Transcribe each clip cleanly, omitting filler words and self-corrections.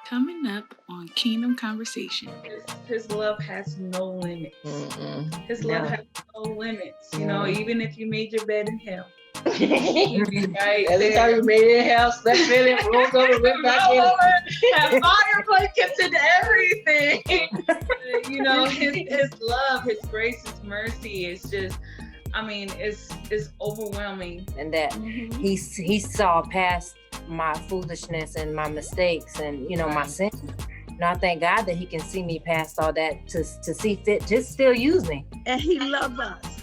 Coming up on Kingdom Conversation. His love has no limits. His love has no limits. You know, even if you made your bed in hell, he'd be right Every there. time you made it in hell, slept in it, rolled over, went back in. Have fire blankets and everything. You know, his love, his grace, his mercy is just, I mean, it's overwhelming. And that he saw past my foolishness and my mistakes and my sin. And I thank God that he can see me past all that to see fit to still use me. And he loves us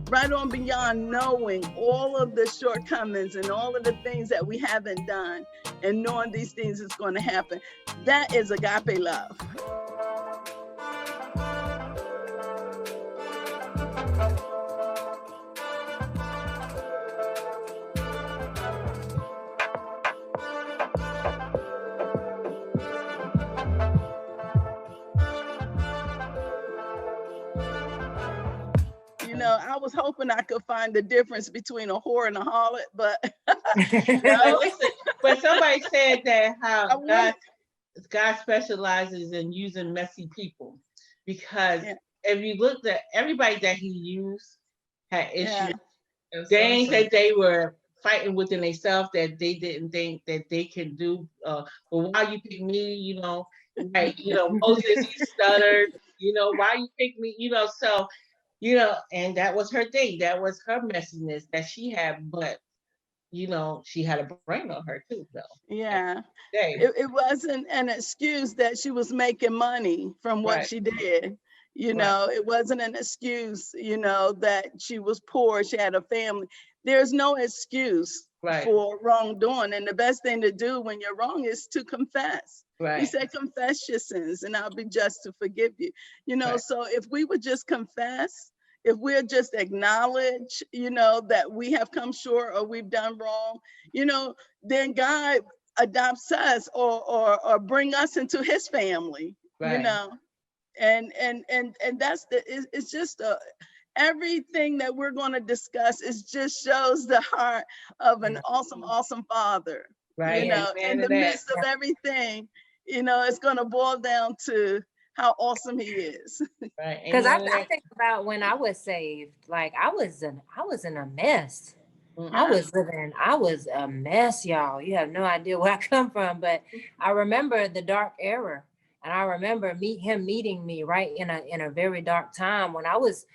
right on beyond knowing all of the shortcomings and all of the things that we haven't done, and knowing these things is going to happen. That is agape love. I was hoping I could find the difference between a whore and a harlot, but listen, but somebody said that how God specializes in using messy people, because if you looked at everybody that he used had issues. They ain't that they were fighting within themselves that they didn't think that they can do. Well, why you pick me? Right? Moses, he stuttered. Why you pick me? So. And that was her thing. That was her messiness that she had, but she had a brain on her too, though. Yeah. It wasn't an excuse that she was making money from what she did. It wasn't an excuse, that she was poor, she had a family. There's no excuse for wrongdoing. And the best thing to do when you're wrong is to confess. He said, confess your sins and I'll be just to forgive you. So if we would just confess, if we'll just acknowledge, that we have come short or we've done wrong, then God adopts us or bring us into his family, and that's it's just everything that we're going to discuss just shows the heart of an awesome father, in the midst of everything, it's going to boil down to how awesome he is. Because I think about when I was saved, like I was in a mess. I was a mess, y'all. You have no idea where I come from, but I remember the dark era, and I remember him meeting me right in a very dark time when I was,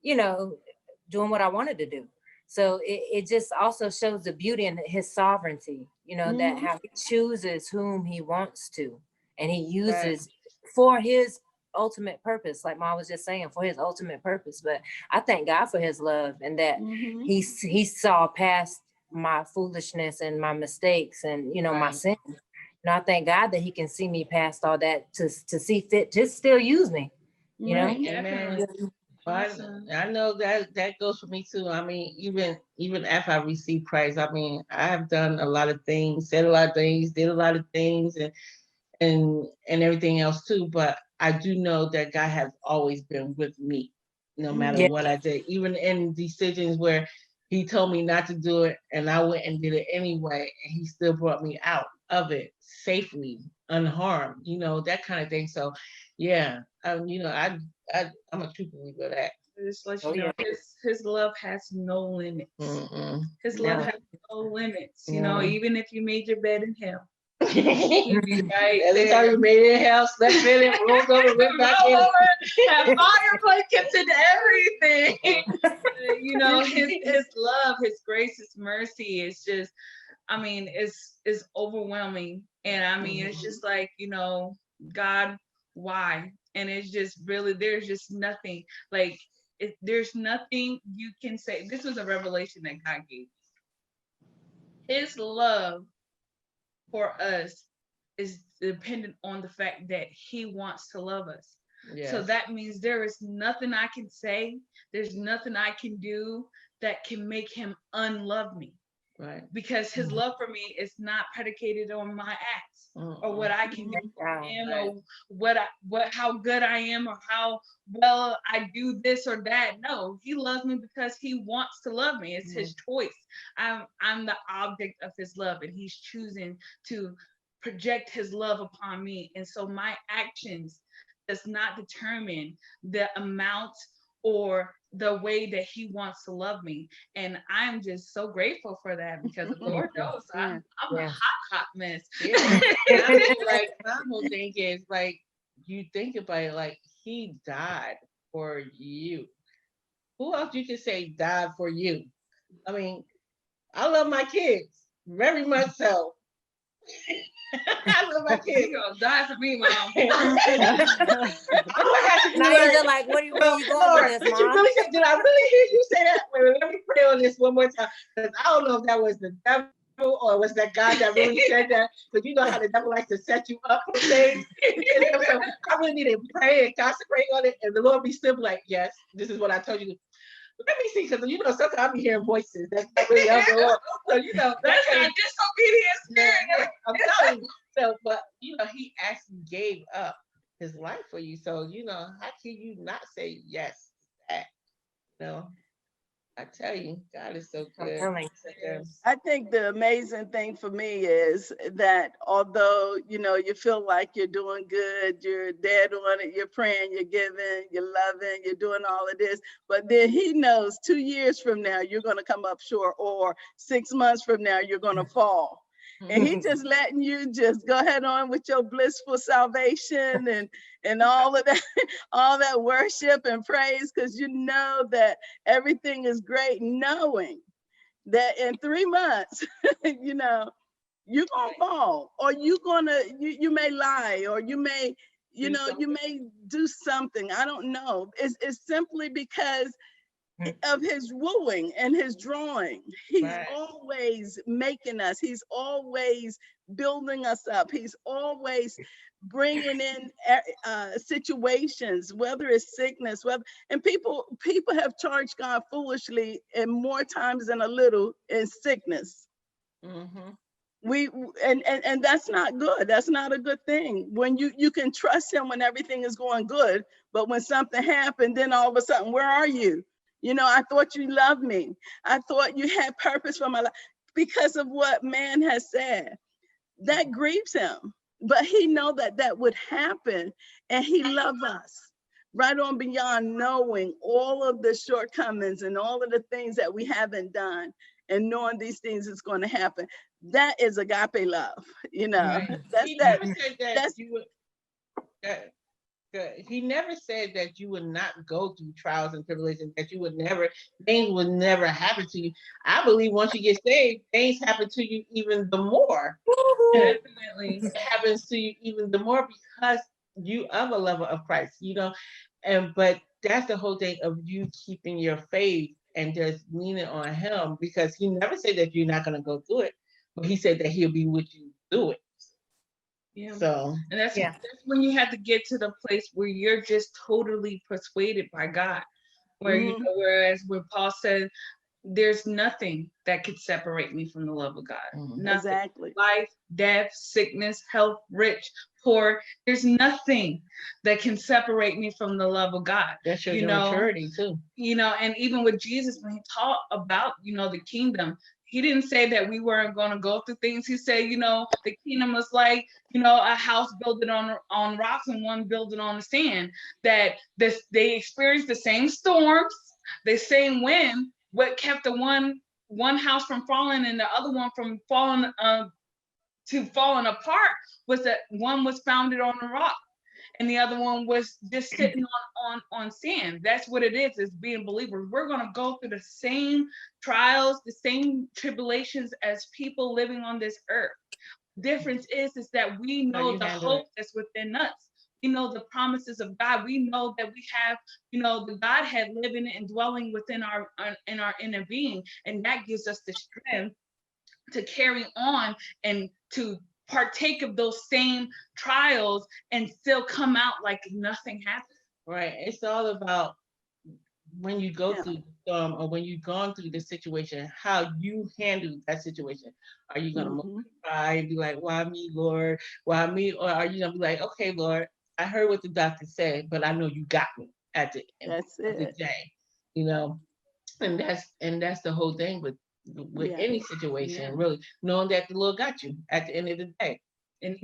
doing what I wanted to do. So it just also shows the beauty in his sovereignty, that how he chooses whom he wants to, and he uses for his ultimate purpose, like Mom was just saying, for his ultimate purpose. But I thank God for his love, and that he saw past my foolishness and my mistakes and my sin. And I thank God that he can see me past all that to see fit to still use me. Amen. I know that goes for me too. I mean, even after I received Christ, I mean, I have done a lot of things, said a lot of things, did a lot of things, and everything else too. But I do know that God has always been with me, no matter what I did, even in decisions where he told me not to do it, and I went and did it anyway, and he still brought me out of it safely, unharmed, that kind of thing. So, yeah, I'm a true believer of that. Just let you know, his love has no limits. His love has no limits. Even if you made your bed in hell, he'd be right Every time you made it in hell, slept in it, rolled over, went back in. Have fire blankets and everything. His love, his grace, his mercy is just, I mean, it's overwhelming. And I mean, it's just like, God, why? And it's just really, there's just nothing like there's nothing you can say. This was a revelation that God gave me. His love for us is dependent on the fact that he wants to love us. Yes. So that means there is nothing I can say, there's nothing I can do that can make him unlove me. Right. Because his love for me is not predicated on my acts or what I can do for him or how good I am or how well I do this or that. No, he loves me because he wants to love me. It's his choice. I'm the object of his love, and he's choosing to project his love upon me. And so my actions does not determine the amount or the way that he wants to love me. And I'm just so grateful for that, because the Lord knows I'm a hot mess. Yeah. Like my whole thing is like, you think about it, like he died for you. Who else you can say died for you? I mean, I love my kids very much so. I love my kids. You're gonna die for me, Mom. I'm gonna have to be Now like, you're like, where you going Lord, with this, did you Mom? really say, did I really hear you say that? Wait, let me pray on this one more time. Because I don't know if that was the devil or was that God that really said that. Because you know how the devil likes to set you up for things. So I really need to pray and consecrate on it. And the Lord be still like, yes, this is what I told you. Let me see, because you know, sometimes I be hearing voices that's not really of the Lord. So you know, That's that disobedient spirit. I'm telling you. So, but you know, he actually gave up his life for you. So, you know, how can you not say yes to that? You know, I tell you, God is so good. I think the amazing thing for me is that although, you know, you feel like you're doing good, you're dead on it, you're praying, you're giving, you're loving, you're doing all of this, but then he knows 2 years from now, you're going to come up short, or 6 months from now, you're going to fall. And he just letting you just go ahead on with your blissful salvation and all of that, all that worship and praise, because you know that everything is great, knowing that in 3 months, you know, you're gonna fall, or you may lie, or you may, you know, you may do something. I don't know. It's simply because of his wooing and his drawing. He's always making us. He's always building us up. He's always bringing in situations, whether it's sickness, and people have charged God foolishly, and more times than a little in sickness. And that's not good. That's not a good thing. When you can trust him when everything is going good, but when something happened, then all of a sudden, where are you? You know, I thought you loved me. I thought you had purpose for my life. Because of what man has said, that grieves him. But he know that would happen, and he loves us right on beyond knowing all of the shortcomings and all of the things that we haven't done, and knowing these things is going to happen. That is agape love, you know. That's he that. Never said that you would. He never said that you would not go through trials and tribulations, that you would never, things would never happen to you. I believe once you get saved, things happen to you even the more. Definitely. It happens to you even the more because you are a lover of Christ, you know. But that's the whole thing of you keeping your faith and just leaning on him, because he never said that you're not going to go through it, but he said that he'll be with you through it. Yeah. So, and that's when you have to get to the place where you're just totally persuaded by God. Where you know, whereas when Paul said, there's nothing that could separate me from the love of God. Nothing. Exactly. Life, death, sickness, health, rich, poor. There's nothing that can separate me from the love of God. That shows your maturity too. You know, and even with Jesus, when he taught about, you know, the kingdom, he didn't say that we weren't going to go through things. He said, you know, the kingdom was like, you know, a house built on rocks and one built on the sand. That they experienced the same storms, the same wind. What kept the one house from falling and the other one from falling apart was that one was founded on a rock and the other one was just sitting on sand. That's what it is being believers. We're going to go through the same trials, the same tribulations as people living on this earth. Difference is that we know the hope that's within us. We know the promises of God. We know that we have, you know, the Godhead living and dwelling within our inner being, and that gives us the strength to carry on and to partake of those same trials and still come out like nothing happened. Right. It's all about when you go through or when you've gone through the situation, how you handle that situation. Are you gonna cry and be like, "Why me, Lord? Why me?" Or are you gonna be like, "Okay, Lord, I heard what the doctor said, but I know you got me at the end of the day," you know? And that's the whole thing with any situation, really, knowing that the Lord got you at the end of the day. And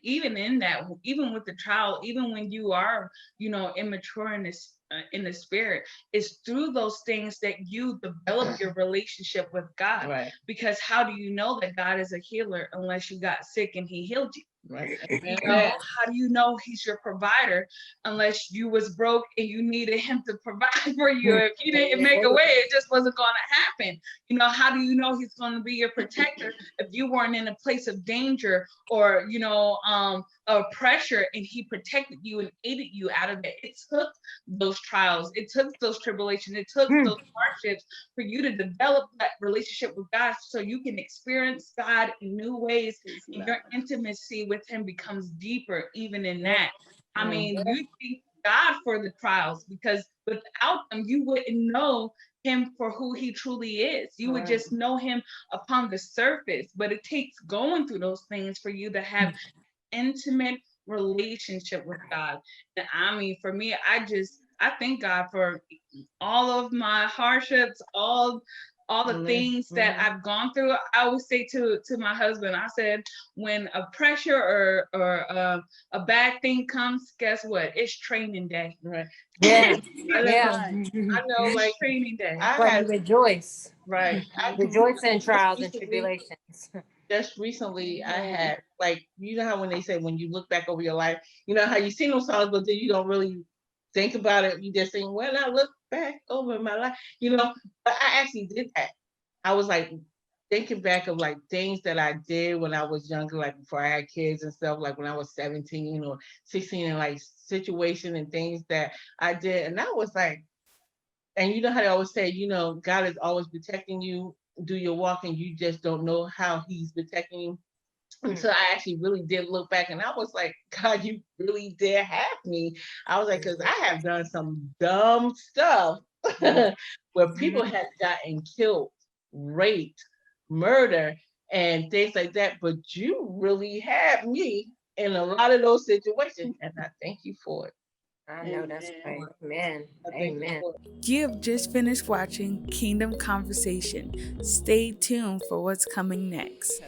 even in that, even with the trial, even when you are, immature in the spirit, it's through those things that you develop your relationship with God. Right. Because how do you know that God is a healer unless you got sick and he healed you? Right. How do you know he's your provider unless you was broke and you needed him to provide for you? If he didn't make a way, it just wasn't going to happen. How do you know he's going to be your protector if you weren't in a place of danger or, of pressure, and he protected you and aided you out of it? It took those trials. It took those tribulations. It took those hardships for you to develop that relationship with God so you can experience God in new ways, and your intimacy with him becomes deeper even in that. I mean, you thank God for the trials, because without them, you wouldn't know him for who he truly is. You would just know him upon the surface, but it takes going through those things for you to have intimate relationship with God. And I mean, for me, I thank God for all of my hardships, all the things that I've gone through. I always say to my husband, I said, when a pressure or a bad thing comes, guess what? It's training day. Right. Yeah. I know, like, training day. I had rejoice. Right. I Rejoice in trials and tribulations. Just recently, I had, like, how when they say when you look back over your life, how you sing those songs, but then you don't really think about it. You just think, when I look back over my life, but I actually did that. I was like thinking back of like things that I did when I was younger, like before I had kids and stuff, like when I was 17 or 16, and like situations and things that I did. And I was like, and you know how they always say, God is always protecting you, do your walk, and you just don't know how he's protecting you. And so I actually really did look back, and I was like, God, you really did have me. I was like, because I have done some dumb stuff where people have gotten killed, raped, murder, and things like that. But you really had me in a lot of those situations, and I thank you for it. I know that's right. Amen. Amen. You have just finished watching Kingdom Conversation. Stay tuned for what's coming next.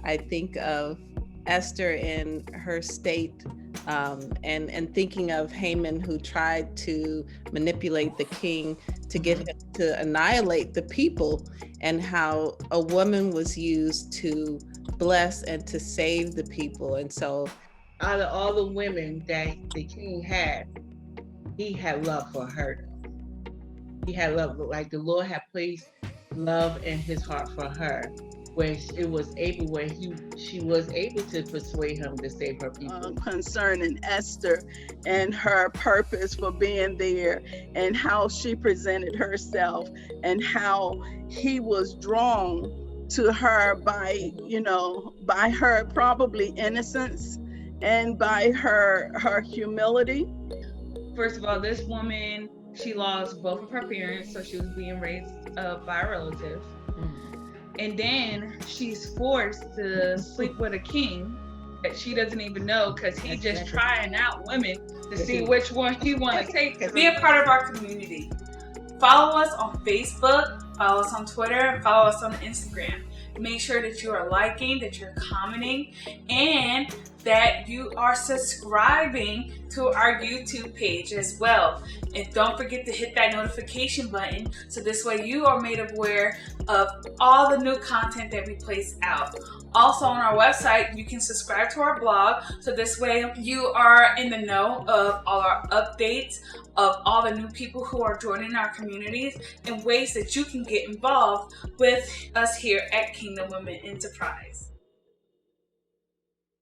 I think of Esther in her state, and thinking of Haman, who tried to manipulate the king to get him to annihilate the people, and how a woman was used to bless and to save the people. And so out of all the women that the king had, he had love for her. He had love, like the Lord had placed love in his heart for her, where she was able to persuade him to save her people. Concerning Esther and her purpose for being there, and how she presented herself, and how he was drawn to her by her probably innocence and by her humility. First of all, this woman, she lost both of her parents, so she was being raised by a relative. And then she's forced to sleep with a king that she doesn't even know, because he's just trying out women to see which one he want to take. Be a part of our community. Follow us on Facebook, follow us on Twitter, and follow us on Instagram. Make sure that you are liking, that you're commenting, and that you are subscribing to our YouTube page as well. And don't forget to hit that notification button, so this way you are made aware of all the new content that we place out. Also on our website, you can subscribe to our blog, so this way you are in the know of all our updates, of all the new people who are joining our communities, and ways that you can get involved with us here at Kingdom Women Enterprise.